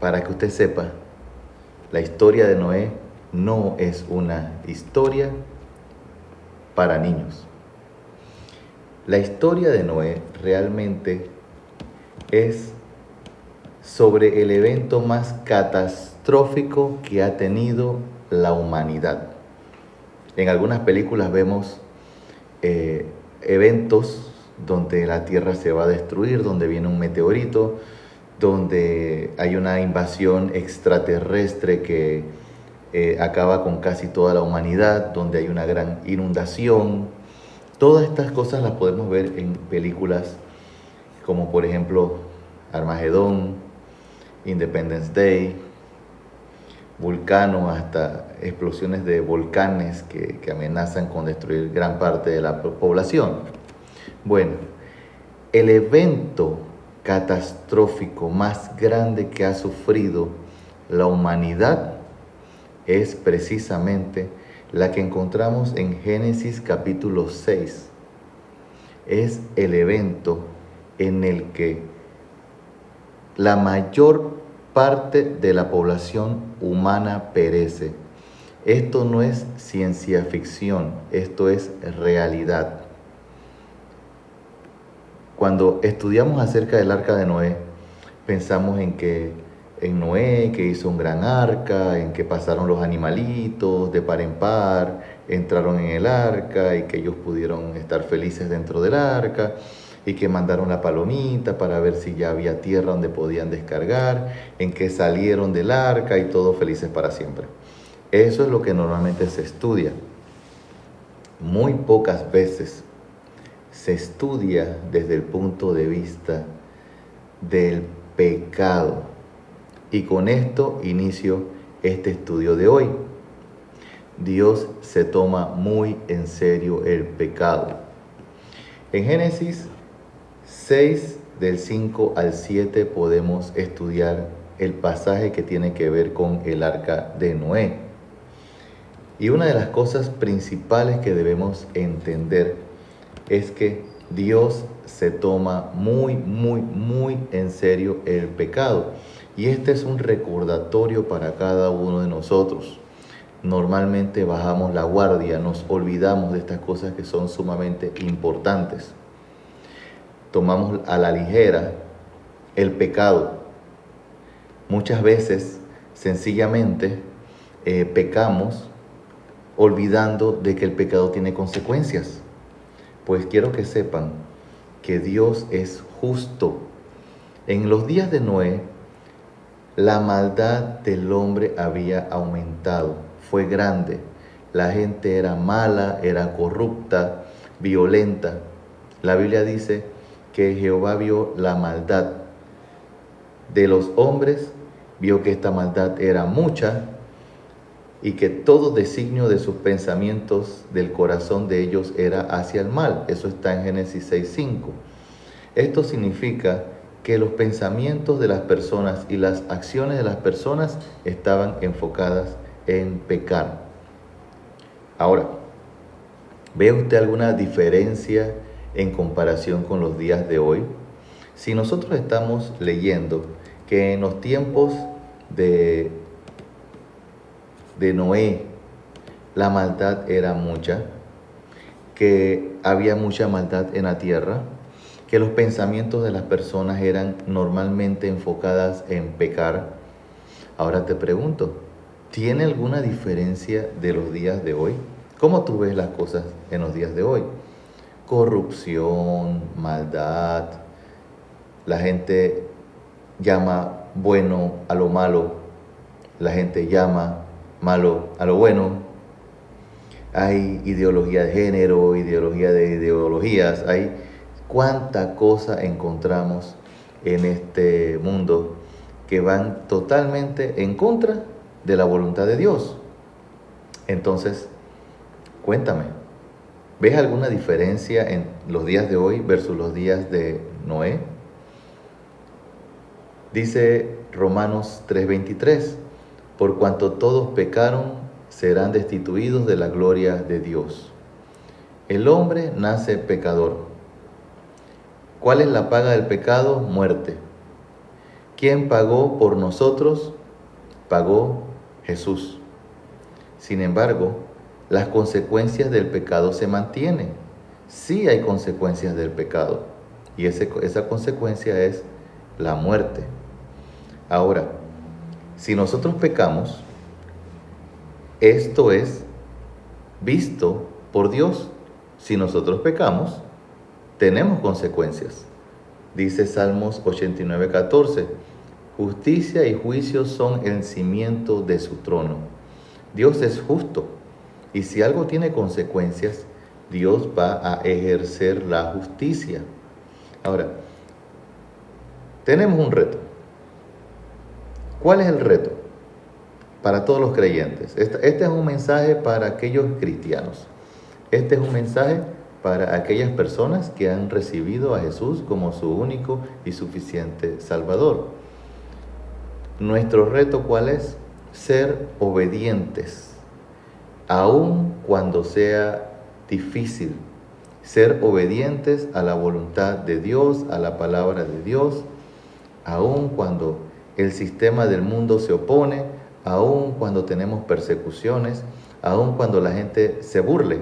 para que usted sepa, la historia de Noé no es una historia para niños. La historia de Noé realmente es sobre el evento más catastrófico que ha tenido la humanidad. En algunas películas vemos eventos donde la Tierra se va a destruir, donde viene un meteorito, donde hay una invasión extraterrestre que acaba con casi toda la humanidad, donde hay una gran inundación. Todas estas cosas las podemos ver en películas como por ejemplo Armagedón, Independence Day, Vulcano, hasta explosiones de volcanes que amenazan con destruir gran parte de la población. Bueno, el evento catastrófico más grande que ha sufrido la humanidad es precisamente la que encontramos en Génesis capítulo 6. Es el evento en el que la mayor parte de la población humana perece. Esto no es ciencia ficción, esto es realidad. Cuando estudiamos acerca del arca de Noé, pensamos en Noé, que hizo un gran arca, en que pasaron los animalitos de par en par, entraron en el arca y que ellos pudieron estar felices dentro del arca, y que mandaron la palomita para ver si ya había tierra donde podían descargar, en que salieron del arca y todos felices para siempre. Eso es lo que normalmente se estudia. Muy pocas veces se estudia desde el punto de vista del pecado. Y con esto inicio este estudio de hoy. Dios se toma muy en serio el pecado. En Génesis 6, del 5 al 7, podemos estudiar el pasaje que tiene que ver con el arca de Noé. Y una de las cosas principales que debemos entender es que Dios se toma muy en serio el pecado. Y este es un recordatorio para cada uno de nosotros. Normalmente bajamos la guardia, nos olvidamos de estas cosas que son sumamente importantes. Tomamos a la ligera el pecado. Muchas veces, sencillamente, pecamos olvidando de que el pecado tiene consecuencias. Pues quiero que sepan que Dios es justo. En los días de Noé, la maldad del hombre había aumentado, fue grande. La gente era mala, era corrupta, violenta. La Biblia dice que Jehová vio la maldad de los hombres, vio que esta maldad era mucha y que todo designio de sus pensamientos del corazón de ellos era hacia el mal. Eso está en Génesis 6:5. Esto significa que los pensamientos de las personas y las acciones de las personas estaban enfocadas en pecar. Ahora, ¿ve usted alguna diferencia en comparación con los días de hoy? Si nosotros estamos leyendo que en los tiempos de Noé la maldad era mucha, que había mucha maldad en la tierra, que los pensamientos de las personas eran normalmente enfocadas en pecar. Ahora te pregunto, ¿tiene alguna diferencia de los días de hoy? ¿Cómo tú ves las cosas en los días de hoy? Corrupción, maldad, la gente llama bueno a lo malo, la gente llama malo a lo bueno. Hay ideología de género, ideología de ideologías, hay cuánta cosa encontramos en este mundo que van totalmente en contra de la voluntad de Dios. Entonces, cuéntame, ¿ves alguna diferencia en los días de hoy versus los días de Noé? Dice Romanos 3:23, por cuanto todos pecaron, serán destituidos de la gloria de Dios. El hombre nace pecador. ¿Cuál es la paga del pecado? Muerte. ¿Quién pagó por nosotros? Pagó Jesús. Sin embargo, las consecuencias del pecado se mantienen. Sí hay consecuencias del pecado. Y esa consecuencia es la muerte. Ahora, si nosotros pecamos, esto es visto por Dios. Si nosotros pecamos, tenemos consecuencias. Dice Salmos 89:14, justicia y juicio son el cimiento de su trono. Dios es justo y si algo tiene consecuencias, Dios va a ejercer la justicia. Ahora, tenemos un reto. ¿Cuál es el reto? Para todos los creyentes. Este es un mensaje para aquellos cristianos. Este es un mensaje para aquellas personas que han recibido a Jesús como su único y suficiente Salvador. Nuestro reto, ¿cuál es? Ser obedientes, aun cuando sea difícil. Ser obedientes a la voluntad de Dios, a la palabra de Dios, aun cuando el sistema del mundo se opone, aun cuando tenemos persecuciones, aun cuando la gente se burle.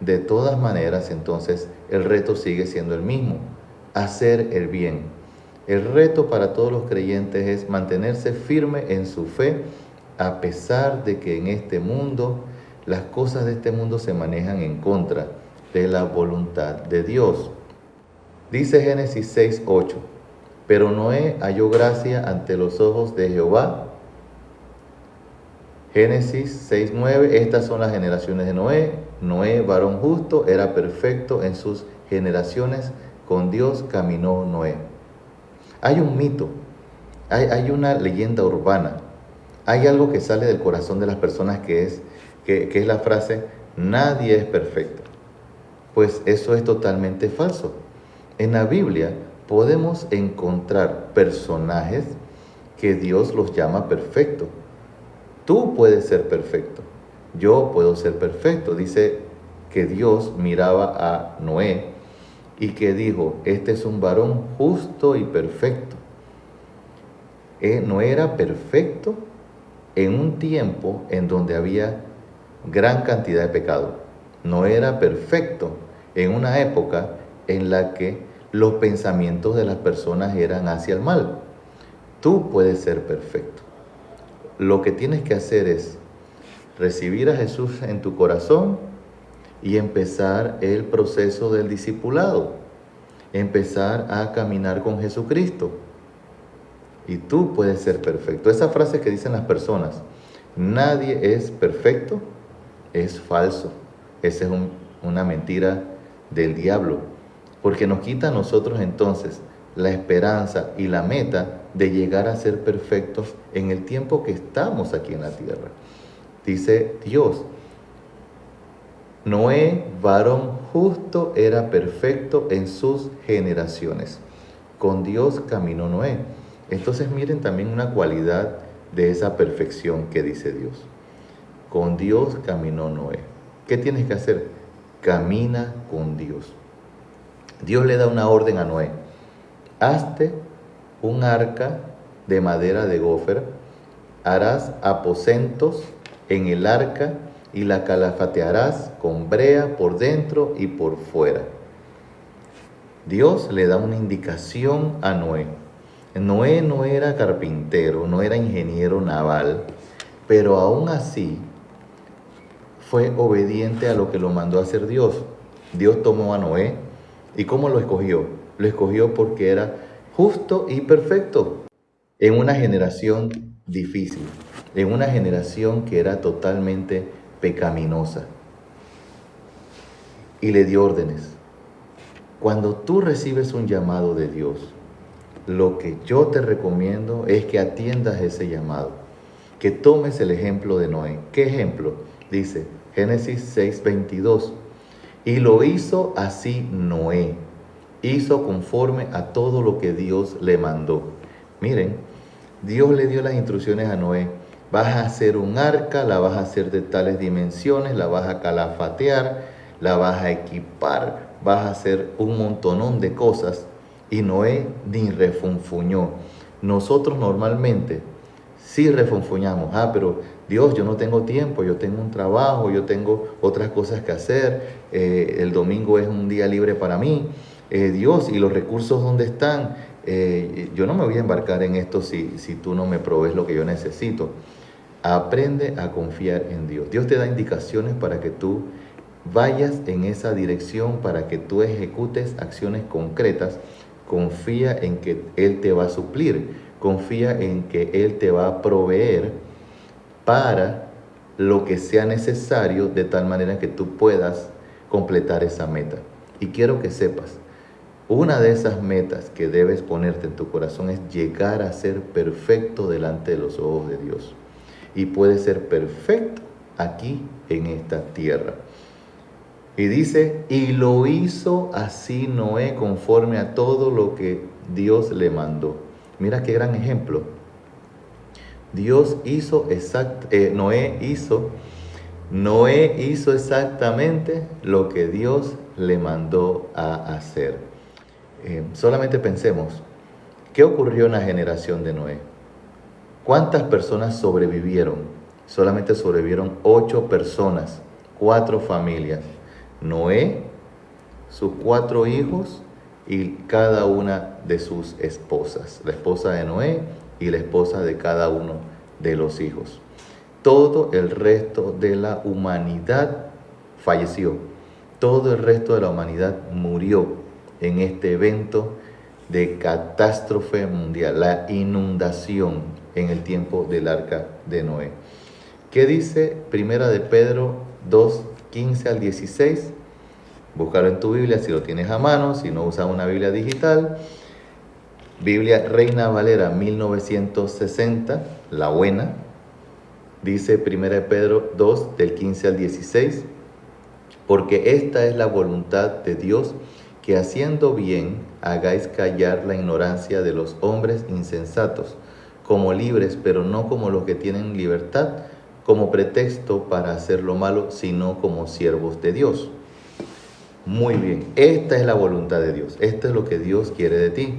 De todas maneras, entonces, el reto sigue siendo el mismo, hacer el bien. El reto para todos los creyentes es mantenerse firme en su fe, a pesar de que en este mundo, las cosas de este mundo se manejan en contra de la voluntad de Dios. Dice Génesis 6:8, pero Noé halló gracia ante los ojos de Jehová. Génesis 6:9, estas son las generaciones de Noé. Noé, varón justo, era perfecto en sus generaciones, con Dios caminó Noé. Hay un mito, hay una leyenda urbana, hay algo que sale del corazón de las personas que es la frase, nadie es perfecto. Pues eso es totalmente falso. En la Biblia podemos encontrar personajes que Dios los llama perfectos. Tú puedes ser perfecto, yo puedo ser perfecto. Dice que Dios miraba a Noé y que dijo, este es un varón justo y perfecto. Noé era perfecto en un tiempo en donde había gran cantidad de pecado. No era perfecto en una época en la que los pensamientos de las personas eran hacia el mal. Tú puedes ser perfecto. Lo que tienes que hacer es recibir a Jesús en tu corazón y empezar el proceso del discipulado. Empezar a caminar con Jesucristo. Y tú puedes ser perfecto. Esa frase que dicen las personas, nadie es perfecto, es falso. Esa es una mentira del diablo. Porque nos quita a nosotros entonces la esperanza y la meta de llegar a ser perfectos en el tiempo que estamos aquí en la tierra. Dice Dios, Noé, varón justo, era perfecto en sus generaciones. Con Dios caminó Noé. Entonces miren también una cualidad de esa perfección que dice Dios. Con Dios caminó Noé. ¿Qué tienes que hacer? Camina con Dios. Dios le da una orden a Noé. Hazte un arca de madera de gofer, harás aposentos en el arca y la calafatearás con brea por dentro y por fuera. Dios le da una indicación a Noé. Noé no era carpintero, no era ingeniero naval, pero aún así fue obediente a lo que lo mandó a hacer Dios. Dios tomó a Noé y ¿cómo lo escogió? Lo escogió porque era justo y perfecto en una generación difícil, en una generación que era totalmente pecaminosa. Y le dio órdenes. Cuando tú recibes un llamado de Dios, lo que yo te recomiendo es que atiendas ese llamado, que tomes el ejemplo de Noé. ¿Qué ejemplo? Dice Génesis 6:22. Y lo hizo así Noé. Hizo conforme a todo lo que Dios le mandó. Miren, Dios le dio las instrucciones a Noé. Vas a hacer un arca, la vas a hacer de tales dimensiones, la vas a calafatear, la vas a equipar, vas a hacer un montonón de cosas. Y Noé ni refunfuñó. nosotros normalmente sí refunfuñamos, pero Dios, yo no tengo tiempo, yo tengo un trabajo, yo tengo otras cosas que hacer, el domingo es un día libre para mí, Dios, ¿y los recursos dónde están? Yo no me voy a embarcar en esto si tú no me provees lo que yo necesito. Aprende a confiar en Dios. Dios te da indicaciones para que tú vayas en esa dirección, para que tú ejecutes acciones concretas. Confía en que Él te va a suplir. Confía en que Él te va a proveer para lo que sea necesario, de tal manera que tú puedas completar esa meta. Y quiero que sepas, una de esas metas que debes ponerte en tu corazón es llegar a ser perfecto delante de los ojos de Dios. Y puede ser perfecto aquí en esta tierra. Y dice, y lo hizo así Noé conforme a todo lo que Dios le mandó. Mira qué gran ejemplo. Noé hizo exactamente lo que Dios le mandó a hacer. Solamente pensemos, ¿qué ocurrió en la generación de Noé? ¿Cuántas personas sobrevivieron? Solamente sobrevivieron 8 personas, 4 familias. Noé, sus 4 hijos y cada una de sus esposas. La esposa de Noé y la esposa de cada uno de los hijos. Todo el resto de la humanidad falleció. Todo el resto de la humanidad murió en este evento de catástrofe mundial, la inundación en el tiempo del arca de Noé. ¿Qué dice Primera de Pedro 2, 15 al 16? Búscalo en tu Biblia si lo tienes a mano, si no usas una Biblia digital. Biblia Reina Valera 1960, la buena. Dice Primera de Pedro 2, del 15 al 16. Porque esta es la voluntad de Dios, que haciendo bien hagáis callar la ignorancia de los hombres insensatos, como libres, pero no como los que tienen libertad, como pretexto para hacer lo malo, sino como siervos de Dios. Muy bien, esta es la voluntad de Dios, esto es lo que Dios quiere de ti,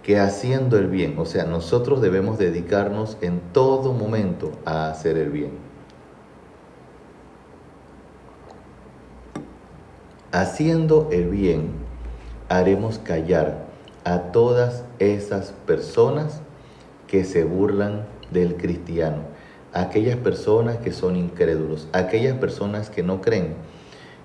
que haciendo el bien, o sea, nosotros debemos dedicarnos en todo momento a hacer el bien. Haciendo el bien, haremos callar a todas esas personas que se burlan del cristiano, aquellas personas que son incrédulos, aquellas personas que no creen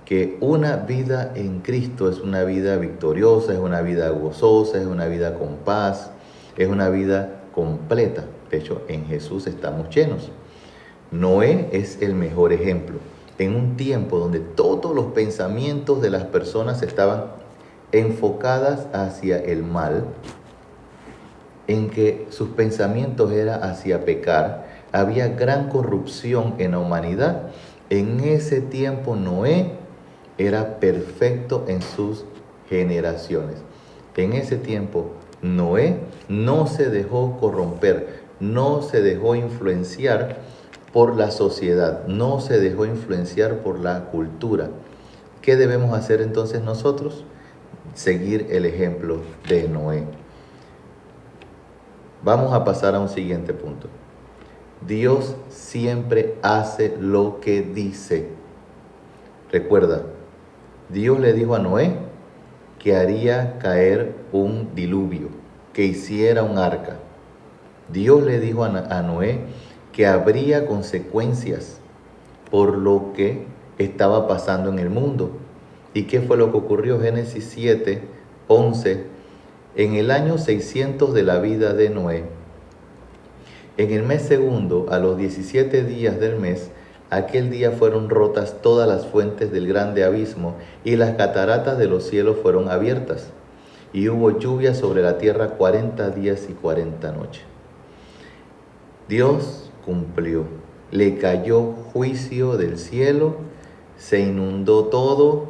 que una vida en Cristo es una vida victoriosa, es una vida gozosa, es una vida con paz, es una vida completa. De hecho, en Jesús estamos llenos. Noé es el mejor ejemplo. En un tiempo donde todos los pensamientos de las personas estaban enfocadas hacia el mal, en que sus pensamientos eran hacia pecar, había gran corrupción en la humanidad. En ese tiempo Noé era perfecto en sus generaciones. En ese tiempo Noé no se dejó corromper, no se dejó influenciar por la sociedad, no se dejó influenciar por la cultura. ¿Qué debemos hacer entonces nosotros? Seguir el ejemplo de Noé. Vamos a pasar a un siguiente punto. Dios siempre hace lo que dice. Recuerda, Dios le dijo a Noé que haría caer un diluvio, que hiciera un arca. Dios le dijo a Noé que habría consecuencias por lo que estaba pasando en el mundo. ¿Y qué fue lo que ocurrió? Génesis 7, 11. En el año 600 de la vida de Noé, en el mes segundo, a los 17 días del mes, aquel día fueron rotas todas las fuentes del grande abismo y las cataratas de los cielos fueron abiertas. Y hubo lluvia sobre la tierra 40 días y 40 noches. Dios cumplió. Le cayó juicio del cielo, se inundó todo,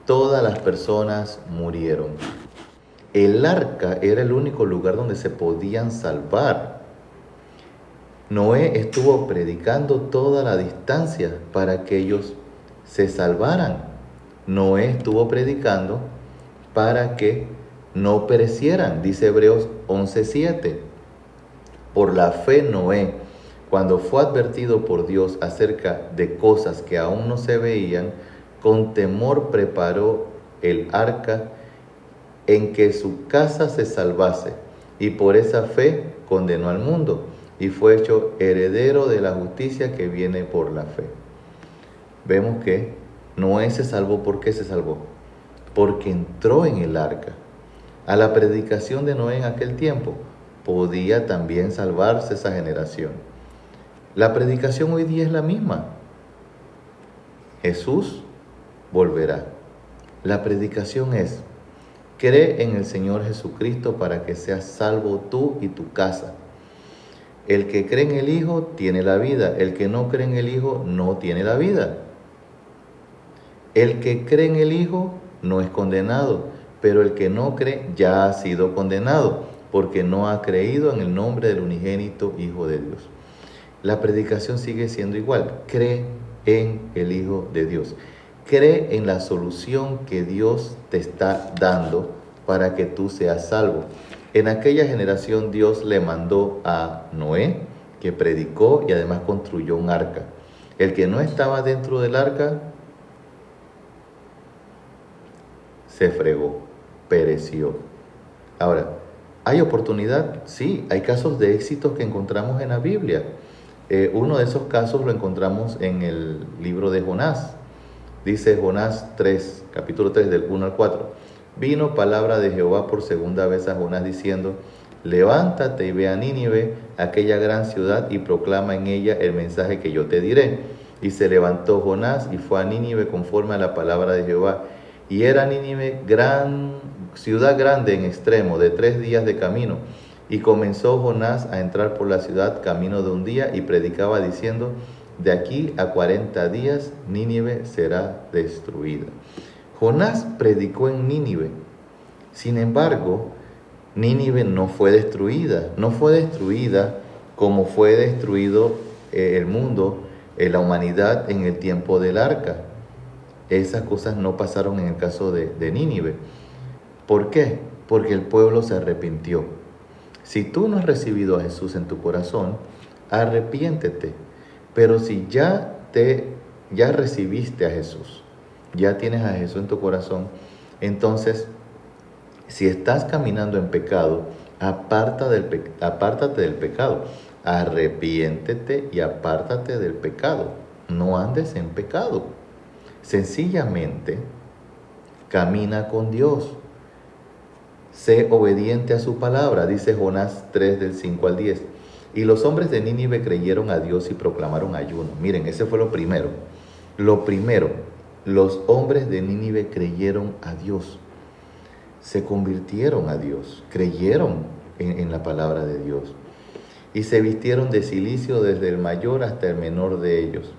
todas las personas murieron. El arca era el único lugar donde se podían salvar. Noé estuvo predicando toda la distancia para que ellos se salvaran. Noé estuvo predicando para que no perecieran, dice Hebreos 11:7. Por la fe Noé, cuando fue advertido por Dios acerca de cosas que aún no se veían, con temor preparó el arca en que su casa se salvase, y por esa fe condenó al mundo, y fue hecho heredero de la justicia que viene por la fe. Vemos que Noé se salvó. ¿Por qué se salvó? Porque entró en el arca. A la predicación de Noé en aquel tiempo podía también salvarse esa generación. La predicación hoy día es la misma. Jesús volverá. La predicación es: cree en el Señor Jesucristo para que seas salvo tú y tu casa. El que cree en el Hijo tiene la vida. El que no cree en el Hijo no tiene la vida. El que cree en el Hijo no es condenado, pero el que no cree ya ha sido condenado, porque no ha creído en el nombre del unigénito Hijo de Dios. La predicación sigue siendo igual. Cree en el Hijo de Dios. Cree en la solución que Dios te está dando para que tú seas salvo. En aquella generación Dios le mandó a Noé, que predicó y además construyó un arca. El que no estaba dentro del arca se fregó, pereció. Ahora, ¿hay oportunidad? Sí, hay casos de éxitos que encontramos en la Biblia. Uno de esos casos lo encontramos en el libro de Jonás. Dice Jonás 3, capítulo 3, del 1 al 4. Vino palabra de Jehová por segunda vez a Jonás diciendo: levántate y ve a Nínive, aquella gran ciudad, y proclama en ella el mensaje que yo te diré. Y se levantó Jonás y fue a Nínive conforme a la palabra de Jehová. Y era Nínive ciudad grande en extremo, de 3 días de camino. Y comenzó Jonás a entrar por la ciudad camino de un día y predicaba diciendo: de aquí a 40 días Nínive será destruida. Jonás predicó en Nínive. Sin embargo, Nínive no fue destruida. No fue destruida como fue destruido el mundo, la humanidad en el tiempo del arca. Esas cosas no pasaron en el caso de Nínive. ¿Por qué? Porque el pueblo se arrepintió. Si tú no has recibido a Jesús en tu corazón, arrepiéntete. Pero si ya recibiste a Jesús, ya tienes a Jesús en tu corazón, entonces, si estás caminando en pecado, apártate del pecado. Arrepiéntete y apártate del pecado. No andes en pecado. Sencillamente, camina con Dios. Sé obediente a su palabra, dice Jonás 3, del 5 al 10. Y los hombres de Nínive creyeron a Dios y proclamaron ayuno. Miren, ese fue lo primero. Lo primero, los hombres de Nínive creyeron a Dios. Se convirtieron a Dios, creyeron en la palabra de Dios. Y se vistieron de cilicio desde el mayor hasta el menor de ellos.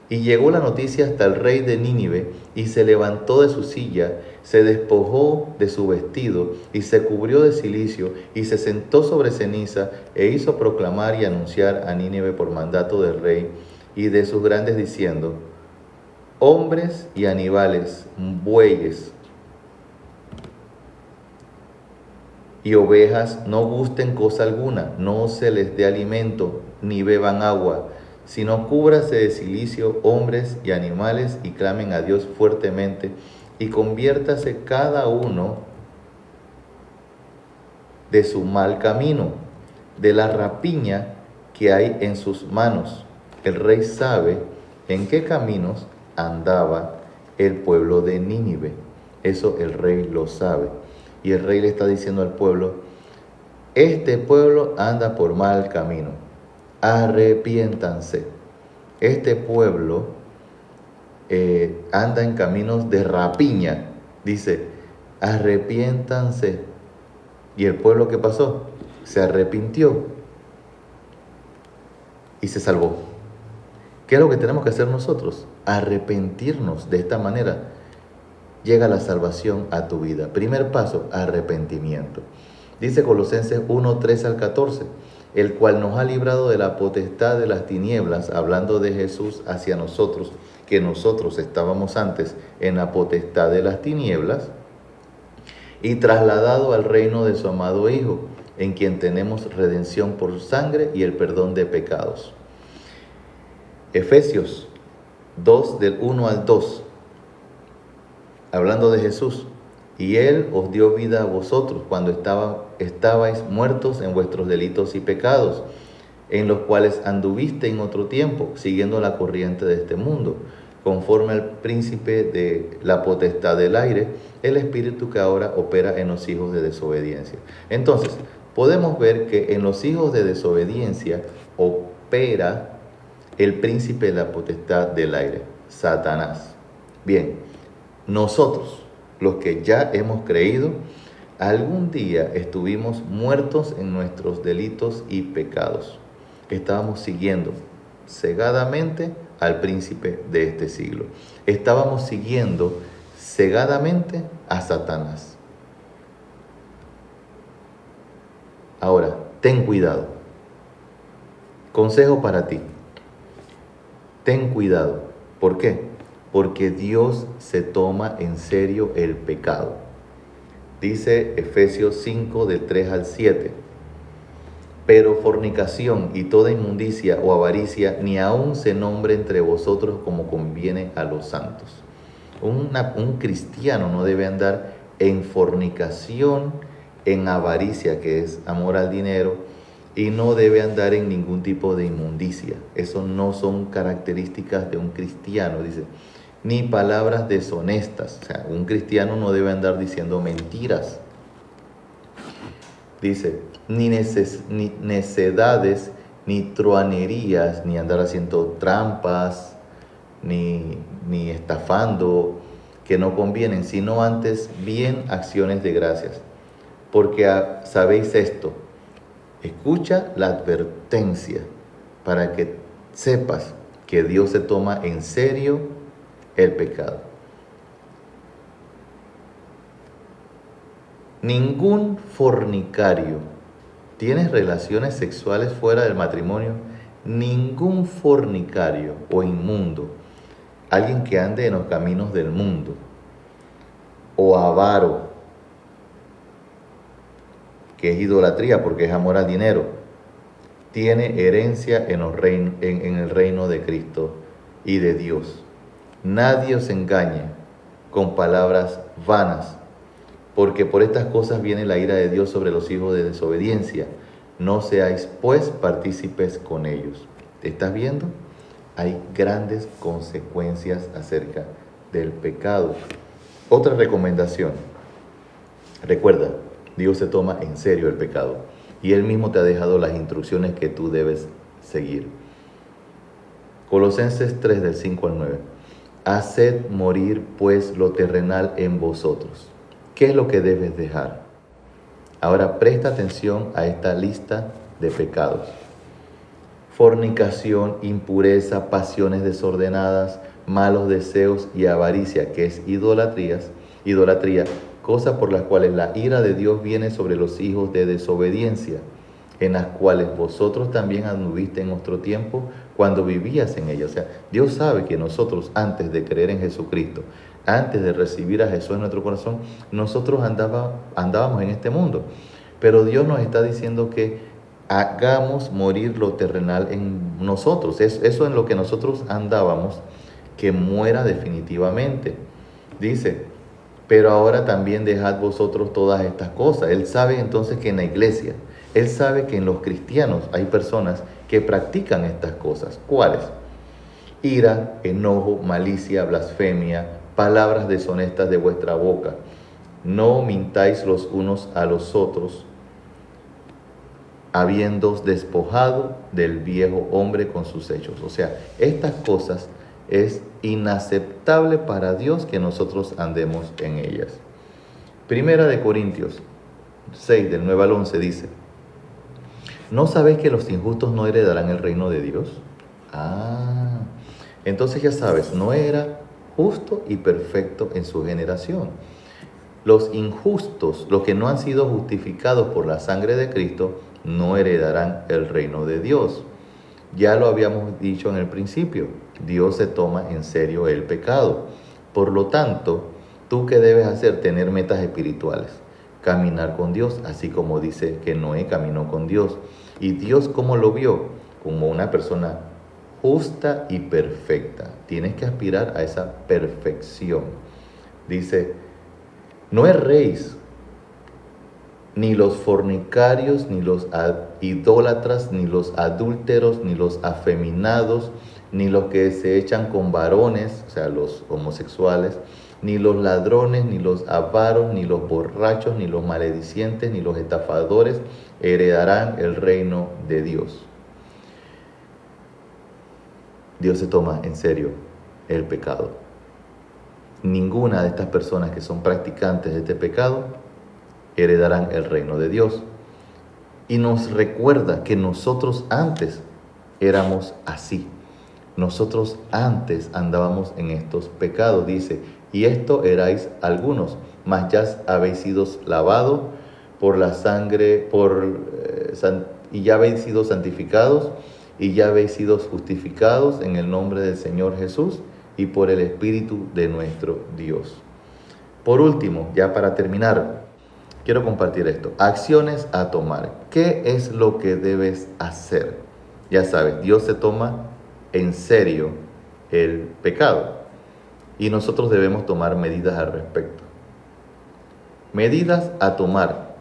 Y llegó la noticia hasta el rey de Nínive, y se levantó de su silla, se despojó de su vestido, y se cubrió de cilicio, y se sentó sobre ceniza, e hizo proclamar y anunciar a Nínive por mandato del rey y de sus grandes, diciendo: hombres y animales, bueyes y ovejas, no gusten cosa alguna, no se les dé alimento, ni beban agua, sino cúbrase de cilicio hombres y animales, y clamen a Dios fuertemente, y conviértase cada uno de su mal camino, de la rapiña que hay en sus manos. El rey sabe en qué caminos andaba el pueblo de Nínive. Eso el rey lo sabe. Y el rey le está diciendo al pueblo: este pueblo anda por mal camino. Arrepiéntanse. Este pueblo anda en caminos de rapiña. Dice: arrepiéntanse. ¿Y el pueblo qué pasó? Se arrepintió y se salvó. ¿Qué es lo que tenemos que hacer nosotros? Arrepentirnos. De esta manera llega la salvación a tu vida. Primer paso, arrepentimiento. Dice Colosenses 1, 13 al 14, el cual nos ha librado de la potestad de las tinieblas, hablando de Jesús hacia nosotros, que nosotros estábamos antes en la potestad de las tinieblas, y trasladado al reino de su amado Hijo, en quien tenemos redención por su sangre y el perdón de pecados. Efesios 2, del 1 al 2, hablando de Jesús. Y Él os dio vida a vosotros cuando estabais muertos en vuestros delitos y pecados, en los cuales anduviste en otro tiempo, siguiendo la corriente de este mundo, conforme al príncipe de la potestad del aire, el espíritu que ahora opera en los hijos de desobediencia. Entonces, podemos ver que en los hijos de desobediencia opera el príncipe de la potestad del aire, Satanás. Bien, nosotros, los que ya hemos creído, algún día estuvimos muertos en nuestros delitos y pecados. Estábamos siguiendo cegadamente al príncipe de este siglo. Estábamos siguiendo cegadamente a Satanás. Ahora, ten cuidado. Consejo para ti. Ten cuidado. ¿Por qué? Porque Dios se toma en serio el pecado. Dice Efesios 5, del 3 al 7. Pero fornicación y toda inmundicia o avaricia ni aun se nombre entre vosotros como conviene a los santos. Un cristiano no debe andar en fornicación, en avaricia, que es amor al dinero, y no debe andar en ningún tipo de inmundicia. Eso no son características de un cristiano, dice. Ni palabras deshonestas. O sea, un cristiano no debe andar diciendo mentiras. Dice, ni necedades, ni truanerías, ni andar haciendo trampas, ni estafando, que no convienen, sino antes bien acciones de gracias. Porque sabéis esto, escucha la advertencia para que sepas que Dios se toma en serio el pecado. Ningún fornicario, ¿tienes relaciones sexuales fuera del matrimonio? Ningún fornicario o inmundo, alguien que ande en los caminos del mundo, o avaro, que es idolatría porque es amor al dinero, tiene herencia en el reino de Cristo y de Dios. Nadie os engañe con palabras vanas, porque por estas cosas viene la ira de Dios sobre los hijos de desobediencia. No seáis pues partícipes con ellos. ¿Estás viendo? Hay grandes consecuencias acerca del pecado. Otra recomendación. Recuerda, Dios se toma en serio el pecado y Él mismo te ha dejado las instrucciones que tú debes seguir. Colosenses 3, del 5 al 9. Haced morir pues lo terrenal en vosotros. ¿Qué es lo que debes dejar? Ahora presta atención a esta lista de pecados. Fornicación, impureza, pasiones desordenadas, malos deseos y avaricia, que es idolatría, cosas por las cuales la ira de Dios viene sobre los hijos de desobediencia, en las cuales vosotros también anduviste en otro tiempo cuando vivías en ellas. O sea, Dios sabe que nosotros, antes de creer en Jesucristo, antes de recibir a Jesús en nuestro corazón, nosotros andábamos en este mundo. Pero Dios nos está diciendo que hagamos morir lo terrenal en nosotros. Eso en lo que nosotros andábamos, que muera definitivamente. Dice, pero ahora también dejad vosotros todas estas cosas. Él sabe entonces que en la iglesia, Él sabe que en los cristianos hay personas que practican estas cosas. ¿Cuáles? Ira, enojo, malicia, blasfemia, palabras deshonestas de vuestra boca. No mintáis los unos a los otros, habiéndoos despojado del viejo hombre con sus hechos. O sea, estas cosas es inaceptable para Dios que nosotros andemos en ellas. Primera de Corintios 6, del 9 al 11 dice, ¿no sabéis que los injustos no heredarán el reino de Dios? Entonces ya sabes, Noé era justo y perfecto en su generación. Los injustos, los que no han sido justificados por la sangre de Cristo, no heredarán el reino de Dios. Ya lo habíamos dicho en el principio, Dios se toma en serio el pecado. Por lo tanto, ¿tú qué debes hacer? Tener metas espirituales. caminar con Dios, así como dice que Noé caminó con Dios. ¿Y Dios cómo lo vio? Como una persona justa y perfecta. Tienes que aspirar a esa perfección. Dice, no erréis, ni los fornicarios, ni los idólatras, ni los adúlteros, ni los afeminados, ni los que se echan con varones, o sea, los homosexuales, ni los ladrones, ni los avaros, ni los borrachos, ni los maledicientes, ni los estafadores heredarán el reino de Dios. Dios se toma en serio el pecado. Ninguna de estas personas que son practicantes de este pecado heredarán el reino de Dios. Y nos recuerda que nosotros antes éramos así. Nosotros antes andábamos en estos pecados, dice, y esto erais algunos, mas ya habéis sido lavados por la sangre, y ya habéis sido santificados, y ya habéis sido justificados en el nombre del Señor Jesús y por el Espíritu de nuestro Dios. Por último, ya para terminar, quiero compartir esto. Acciones a tomar. ¿Qué es lo que debes hacer? Ya sabes, Dios se toma en serio el pecado y nosotros debemos tomar medidas al respecto. Medidas a tomar.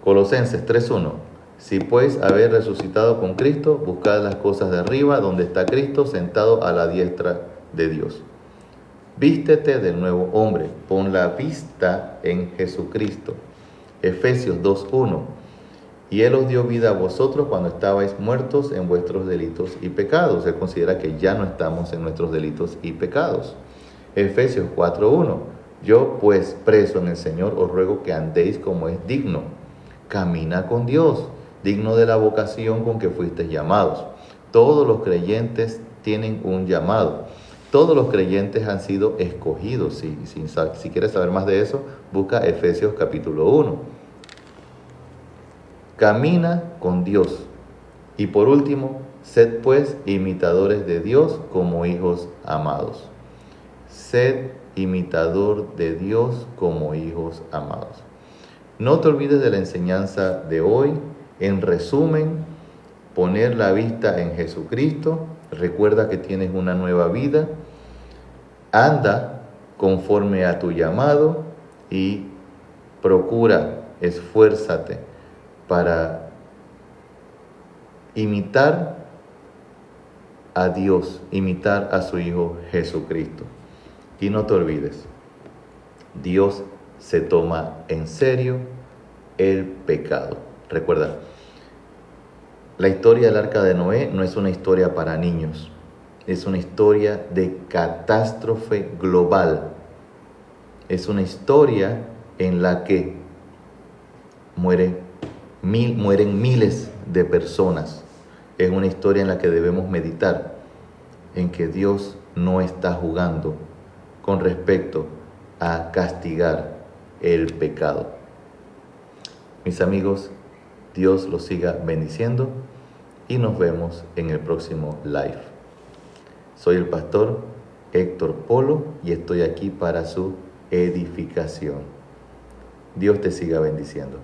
Colosenses 3:1. Si pues haber resucitado con Cristo, buscad las cosas de arriba, donde está Cristo sentado a la diestra de Dios. Vístete del nuevo hombre, pon la vista en Jesucristo. Efesios 2:1. Y Él os dio vida a vosotros cuando estabais muertos en vuestros delitos y pecados. Él considera que ya no estamos en nuestros delitos y pecados. Efesios 4:1. Yo pues, preso en el Señor, os ruego que andéis como es digno. Camina con Dios, digno de la vocación con que fuisteis llamados. Todos los creyentes tienen un llamado. Todos los creyentes han sido escogidos. Si quieres saber más de eso, busca Efesios capítulo 1. Camina con Dios. Y por último, sed pues imitadores de Dios como hijos amados. Sed imitador de Dios como hijos amados. No te olvides de la enseñanza de hoy. En resumen, poner la vista en Jesucristo. Recuerda que tienes una nueva vida. Anda conforme a tu llamado y procura, esfuérzate para imitar a Dios, imitar a su Hijo Jesucristo. Y no te olvides, Dios se toma en serio el pecado. Recuerda, la historia del arca de Noé no es una historia para niños, es una historia de catástrofe global. Es una historia en la que mueren miles de personas. Es una historia en la que debemos meditar, en que Dios no está jugando con respecto a castigar el pecado. Mis amigos, Dios los siga bendiciendo y nos vemos en el próximo live. Soy el pastor Héctor Polo y estoy aquí para su edificación. Dios te siga bendiciendo.